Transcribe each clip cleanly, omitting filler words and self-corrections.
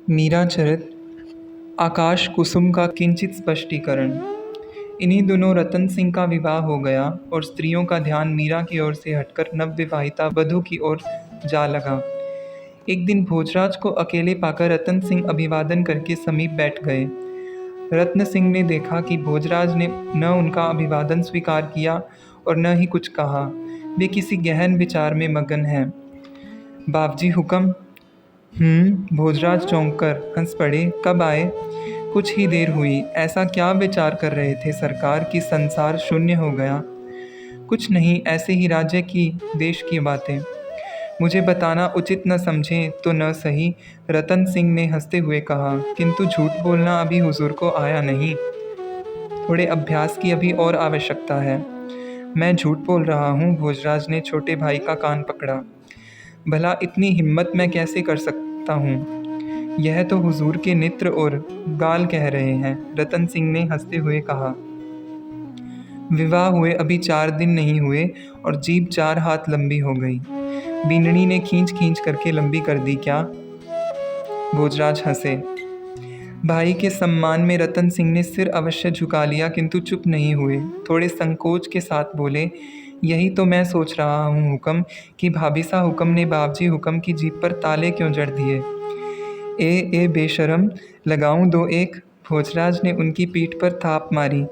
मीरा चरित आकाश कुसुम का किंचित स्पष्टीकरण। इन्हीं दिनों रतन सिंह का विवाह हो गया और स्त्रियों का ध्यान मीरा की ओर से हटकर नवविवाहिता वधू की ओर जा लगा। एक दिन भोजराज को अकेले पाकर रतन सिंह अभिवादन करके समीप बैठ गए। रत्न सिंह ने देखा कि भोजराज ने न उनका अभिवादन स्वीकार किया और न ही कुछ कहा। वे किसी गहन विचार में मगन हैं। बाबजी हुक्म। भोजराज चौंक कर हंस पड़े। कब आए? कुछ ही देर हुई। ऐसा क्या विचार कर रहे थे सरकार कि संसार शून्य हो गया? कुछ नहीं, ऐसे ही राज्य की देश की बातें। मुझे बताना उचित न समझें तो न सही, रतन सिंह ने हंसते हुए कहा, किंतु झूठ बोलना अभी हुजूर को आया नहीं। थोड़े अभ्यास की अभी और आवश्यकता है। मैं झूठ बोल रहा हूँ। भोजराज ने छोटे भाई का कान पकड़ा। भला इतनी हिम्मत मैं कैसे कर सकता हूँ? यह तो हुजूर के नेत्र और गाल कह रहे हैं, रतन सिंह ने हंसते हुए कहा। विवाह हुए अभी 4 दिन नहीं हुए और जीभ 4 हाथ लंबी हो गई। बीननी ने खींच खींच करके लंबी कर दी क्या? भोजराज हंसे। भाई के सम्मान में रतन सिंह ने सिर अवश्य झुका लिया, किंतु चुप नहीं हुए। थोड़े संकोच के साथ बोले, यही तो मैं सोच रहा हूँ हुक्म, कि भाभीसा हुक्म ने बाबजी हुक्म की जीभ पर ताले क्यों जड़ दिए। ए बेशरम, लगाऊं 2 एक? भोजराज ने उनकी पीठ पर थाप मारी।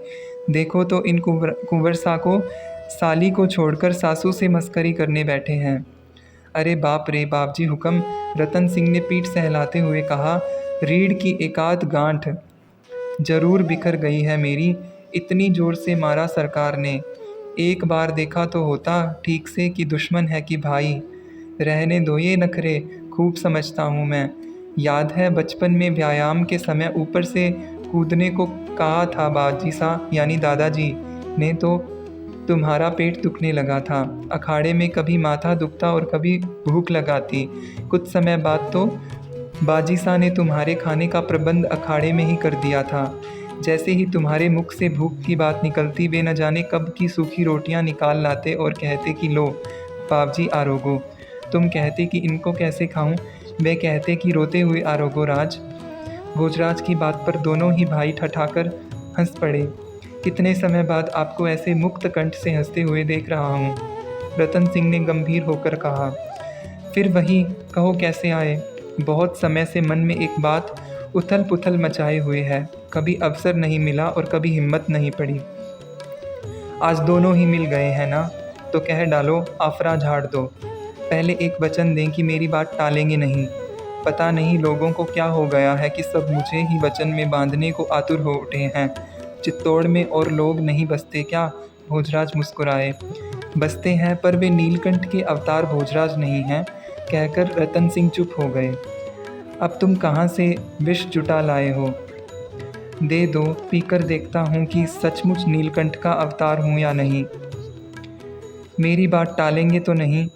देखो तो इन कुंवरसा को, साली को छोड़कर सासू से मस्करी करने बैठे हैं। अरे बाप रे बाबजी हुक्म, रतन सिंह ने पीठ सहलाते हुए कहा। रीढ़ की एकाध गांठ जरूर बिखर गई है मेरी, इतनी जोर से मारा सरकार ने। एक बार देखा तो होता ठीक से कि दुश्मन है कि भाई। रहने दो ये नखरे, खूब समझता हूँ मैं। याद है बचपन में व्यायाम के समय ऊपर से कूदने को कहा था बाजी सा यानी दादाजी ने, तो तुम्हारा पेट दुखने लगा था। अखाड़े में कभी माथा दुखता और कभी भूख लगाती। कुछ समय बाद तो बाजी सा ने तुम्हारे खाने का प्रबंध अखाड़े में ही कर दिया था। जैसे ही तुम्हारे मुख से भूख की बात निकलती, वे न जाने कब की सूखी रोटियां निकाल लाते और कहते कि लो बाबजी आरोगो। तुम कहते कि इनको कैसे खाऊं, वे कहते कि रोते हुए आरोगो राज। भोजराज की बात पर दोनों ही भाई ठठाकर हंस पड़े। कितने समय बाद आपको ऐसे मुक्त कंठ से हंसते हुए देख रहा हूँ, रतन सिंह ने गंभीर होकर कहा। फिर वही कहो, कैसे आए? बहुत समय से मन में एक बात उथल पुथल मचाए हुए है। कभी अवसर नहीं मिला और कभी हिम्मत नहीं पड़ी। आज दोनों ही मिल गए हैं ना, तो कह डालो, आफरा झाड़ दो। पहले एक वचन दें कि मेरी बात टालेंगे नहीं। पता नहीं लोगों को क्या हो गया है कि सब मुझे ही वचन में बांधने को आतुर हो उठे हैं। चित्तौड़ में और लोग नहीं बसते क्या? भोजराज मुस्कुराए। बसते हैं, पर वे नीलकंठ के अवतार भोजराज नहीं हैं, कहकर रतन सिंह चुप हो गए। अब तुम कहाँ से विष जुटा लाए हो? दे दो, पीकर देखता हूँ कि सचमुच नीलकंठ का अवतार हूँ या नहीं। मेरी बात टालेंगे तो नहीं?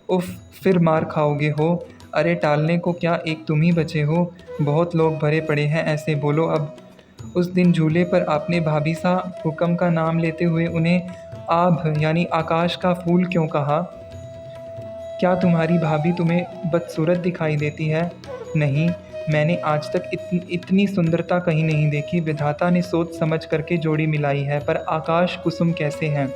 उफ, फिर मार खाओगे हो। अरे टालने को क्या, एक तुम ही बचे हो। बहुत लोग भरे पड़े हैं, ऐसे बोलो अब। उस दिन झूले पर आपने भाभी सा हुक्म का नाम लेते हुए उन्हें आभ यानी आकाश का फूल क्यों कहा? क्या तुम्हारी भाभी तुम्हें बदसूरत दिखाई देती है? नहीं, मैंने आज तक इतनी सुंदरता कहीं नहीं देखी। विधाता ने सोच समझ करके जोड़ी मिलाई है। पर आकाश कुसुम कैसे हैं?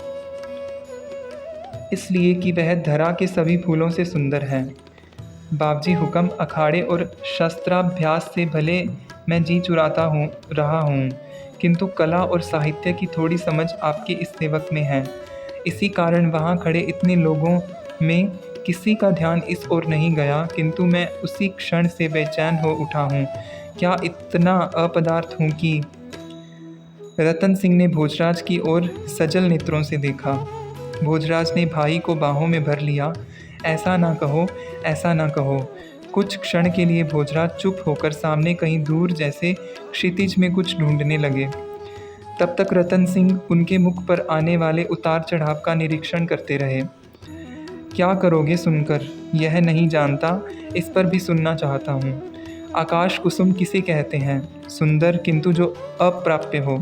इसलिए कि वह धरा के सभी फूलों से सुंदर है। बाबजी हुक्म, अखाड़े और शस्त्राभ्यास से भले मैं जी चुराता रहा हूँ, किंतु कला और साहित्य की थोड़ी समझ आपके इस सेवक में है। इसी कारण वहाँ खड़े इतने लोगों में किसी का ध्यान इस ओर नहीं गया, किंतु मैं उसी क्षण से बेचैन हो उठा हूँ। क्या इतना अपदार्थ हूँ कि? रतन सिंह ने भोजराज की ओर सजल नेत्रों से देखा। भोजराज ने भाई को बाहों में भर लिया। ऐसा ना कहो, ऐसा ना कहो। कुछ क्षण के लिए भोजराज चुप होकर सामने कहीं दूर जैसे क्षितिज में कुछ ढूंढने लगे। तब तक रतन सिंह उनके मुख पर आने वाले उतार चढ़ाव का निरीक्षण करते रहे। क्या करोगे सुनकर? यह नहीं जानता, इस पर भी सुनना चाहता हूँ। आकाश कुसुम किसे कहते हैं? सुंदर किंतु जो अप्राप्य हो।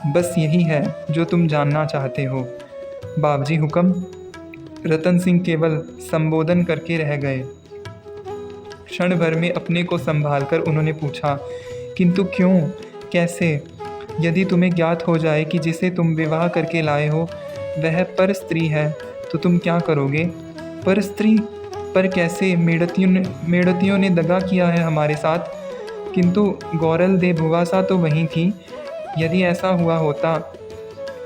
बस यही है जो तुम जानना चाहते हो। बाबजी हुक्म। रतन सिंह केवल संबोधन करके रह गए। क्षण भर में अपने को संभालकर उन्होंने पूछा, किंतु क्यों, कैसे? यदि तुम्हें ज्ञात हो जाए कि जिसे तुम विवाह करके लाए हो वह पर स्त्री है तो तुम क्या करोगे? पर स्त्री? पर कैसे? मेड़तियों ने दगा किया है हमारे साथ, किंतु गौरल दे भुवासा तो वहीं थी। यदि ऐसा हुआ होता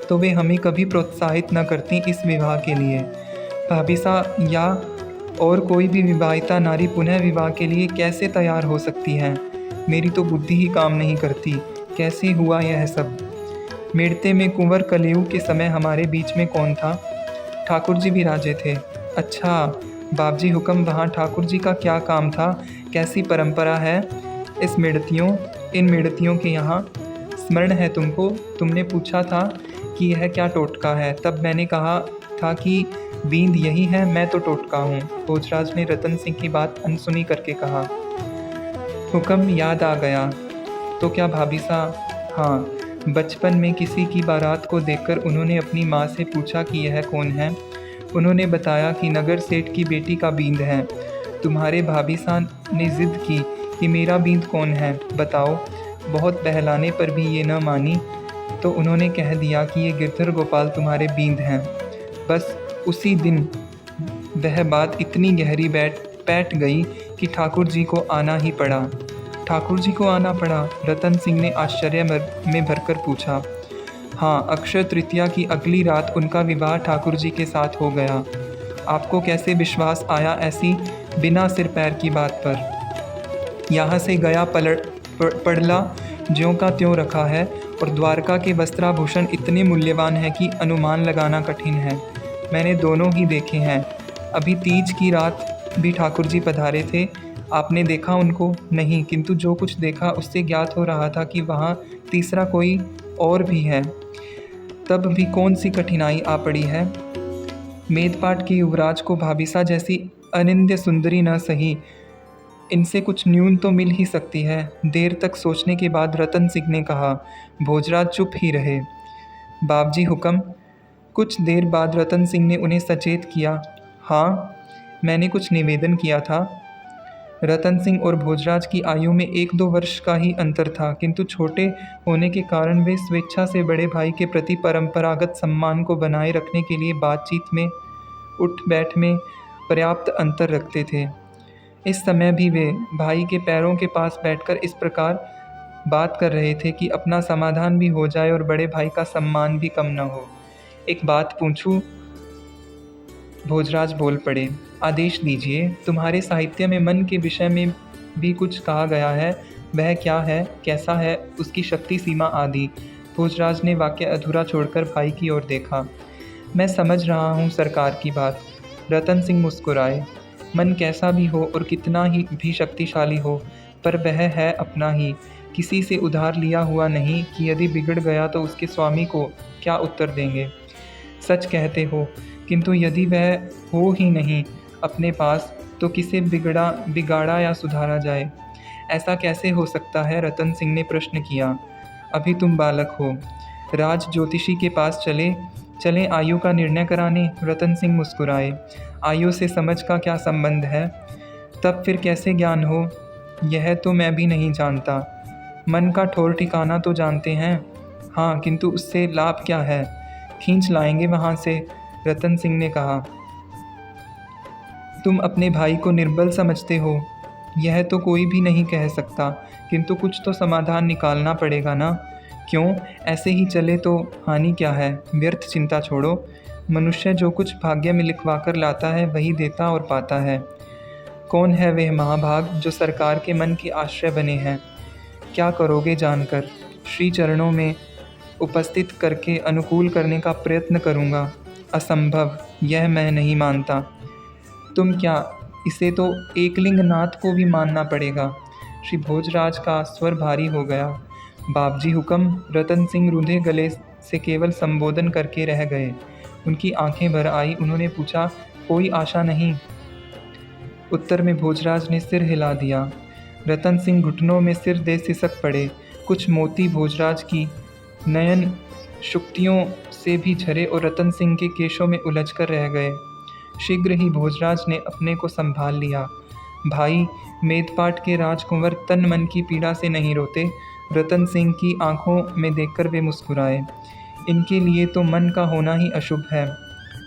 तो वे हमें कभी प्रोत्साहित न करती इस विवाह के लिए। भाभीसा या और कोई भी विवाहिता नारी पुनः विवाह के लिए कैसे तैयार हो सकती है? मेरी तो बुद्धि ही काम नहीं करती। कैसे हुआ यह सब? मेड़ते में कुंवर कलयुग के समय हमारे बीच में कौन था? ठाकुर जी विराजे थे। अच्छा, बाबजी हुक्म, वहाँ ठाकुर जी का क्या काम था? कैसी परंपरा है इन मेड़तियों के यहाँ? स्मरण है तुमको, तुमने पूछा था कि यह क्या टोटका है, तब मैंने कहा था कि बींद यही है, मैं तो टोटका हूँ। भोजराज ने रतन सिंह की बात अनसुनी करके कहा। हुक्म याद आ गया तो क्या भाभी सा? हाँ, बचपन में किसी की बारात को देखकर उन्होंने अपनी माँ से पूछा कि यह कौन है। उन्होंने बताया कि नगर सेठ की बेटी का बींद है। तुम्हारे भाभी सा ने जिद की कि मेरा बींद कौन है, बताओ। बहुत बहलाने पर भी ये न मानी तो उन्होंने कह दिया कि ये गिरधर गोपाल तुम्हारे बींद हैं। बस उसी दिन वह बात इतनी गहरी बैठ गई कि ठाकुर जी को आना ही पड़ा। ठाकुर जी को आना पड़ा? रतन सिंह ने आश्चर्य में भरकर पूछा। हाँ, अक्षय तृतीया की अगली रात उनका विवाह ठाकुर जी के साथ हो गया। आपको कैसे विश्वास आया ऐसी बिना सिर पैर की बात पर? यहाँ से गया पड़ला ज्यों का त्यों रखा है और द्वारका के वस्त्राभूषण इतने मूल्यवान हैं कि अनुमान लगाना कठिन है। मैंने दोनों ही देखे हैं। अभी तीज की रात भी ठाकुर जी पधारे थे। आपने देखा उनको? नहीं, किंतु जो कुछ देखा उससे ज्ञात हो रहा था कि वहाँ तीसरा कोई और भी है। तब भी कौन सी कठिनाई आ पड़ी है? मेदपाट के युवराज को भाभीसा जैसी अनिंद्य सुंदरी न सही, इनसे कुछ न्यून तो मिल ही सकती है। देर तक सोचने के बाद रतन सिंह ने कहा। भोजराज चुप ही रहे। बाबजी हुक्म। कुछ देर बाद रतन सिंह ने उन्हें सचेत किया। हाँ, मैंने कुछ निवेदन किया था। रतन सिंह और भोजराज की आयु में 1-2 वर्ष का ही अंतर था, किंतु छोटे होने के कारण वे स्वेच्छा से बड़े भाई के प्रति परंपरागत सम्मान को बनाए रखने के लिए बातचीत में, उठ बैठ में पर्याप्त अंतर रखते थे। इस समय भी वे भाई के पैरों के पास बैठकर इस प्रकार बात कर रहे थे कि अपना समाधान भी हो जाए और बड़े भाई का सम्मान भी कम न हो। एक बात पूछूं? भोजराज बोल पड़े। आदेश दीजिए। तुम्हारे साहित्य में मन के विषय में भी कुछ कहा गया है। वह क्या है, कैसा है, उसकी शक्ति सीमा आदि? भोजराज ने वाक्य अधूरा छोड़कर भाई की ओर देखा। मैं समझ रहा हूँ सरकार की बात। रतन सिंह मुस्कुराए। मन कैसा भी हो और कितना ही भी शक्तिशाली हो, पर वह है अपना ही, किसी से उधार लिया हुआ नहीं कि यदि बिगड़ गया तो उसके स्वामी को क्या उत्तर देंगे। सच कहते हो, किंतु यदि वह हो ही नहीं अपने पास तो किसे बिगाड़ा या सुधारा जाए? ऐसा कैसे हो सकता है? रतन सिंह ने प्रश्न किया। अभी तुम बालक हो। राज ज्योतिषी के पास चलें आयु का निर्णय कराने? रतन सिंह मुस्कुराए। आयु से समझ का क्या संबंध है? तब फिर कैसे ज्ञान हो? यह तो मैं भी नहीं जानता। मन का ठौर ठिकाना तो जानते हैं। हाँ, किंतु उससे लाभ क्या है? खींच लाएंगे वहाँ से, रतन सिंह ने कहा। तुम अपने भाई को निर्बल समझते हो? यह तो कोई भी नहीं कह सकता, किंतु कुछ तो समाधान निकालना पड़ेगा ना। क्यों, ऐसे ही चले तो हानि क्या है? व्यर्थ चिंता छोड़ो। मनुष्य जो कुछ भाग्य में लिखवा कर लाता है वही देता और पाता है। कौन है वह महाभाग जो सरकार के मन के आश्रय बने हैं? क्या करोगे जानकर? श्री चरणों में उपस्थित करके अनुकूल करने का प्रयत्न करूँगा। असंभव, यह मैं नहीं मानता। तुम क्या, इसे तो एकलिंग नाथ को भी मानना पड़ेगा। श्री भोजराज का स्वर भारी हो गया। बाबजी हुक्म। रतन सिंह रूंधे गले से केवल संबोधन करके रह गए। उनकी आंखें भर आई। उन्होंने पूछा, कोई आशा नहीं? उत्तर में भोजराज ने सिर हिला दिया। रतन सिंह घुटनों में सिर दे सिसक पड़े। कुछ मोती भोजराज की नयन शुक्तियों से भी झरे और रतन सिंह के केशों में उलझकर रह गए। शीघ्र ही भोजराज ने अपने को संभाल लिया। भाई मेदपाट के राजकुंवर तन मन की पीड़ा से नहीं रोते। रतन सिंह की आंखों में देखकर वे मुस्कुराए। इनके लिए तो मन का होना ही अशुभ है।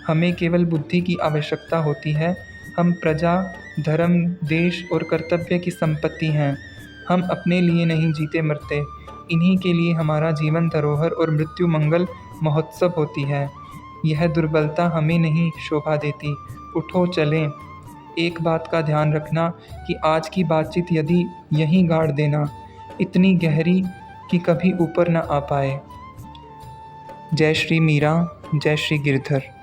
हमें केवल बुद्धि की आवश्यकता होती है। हम प्रजा, धर्म, देश और कर्तव्य की संपत्ति हैं। हम अपने लिए नहीं जीते मरते। इन्हीं के लिए हमारा जीवन धरोहर और मृत्यु मंगल महोत्सव होती है। यह दुर्बलता हमें नहीं शोभा देती। उठो चलें। एक बात का ध्यान रखना कि आज की बातचीत यदि यहीं गाड़ देना, इतनी गहरी कि कभी ऊपर न आ पाए। जय श्री मीरा, जय श्री गिरधर।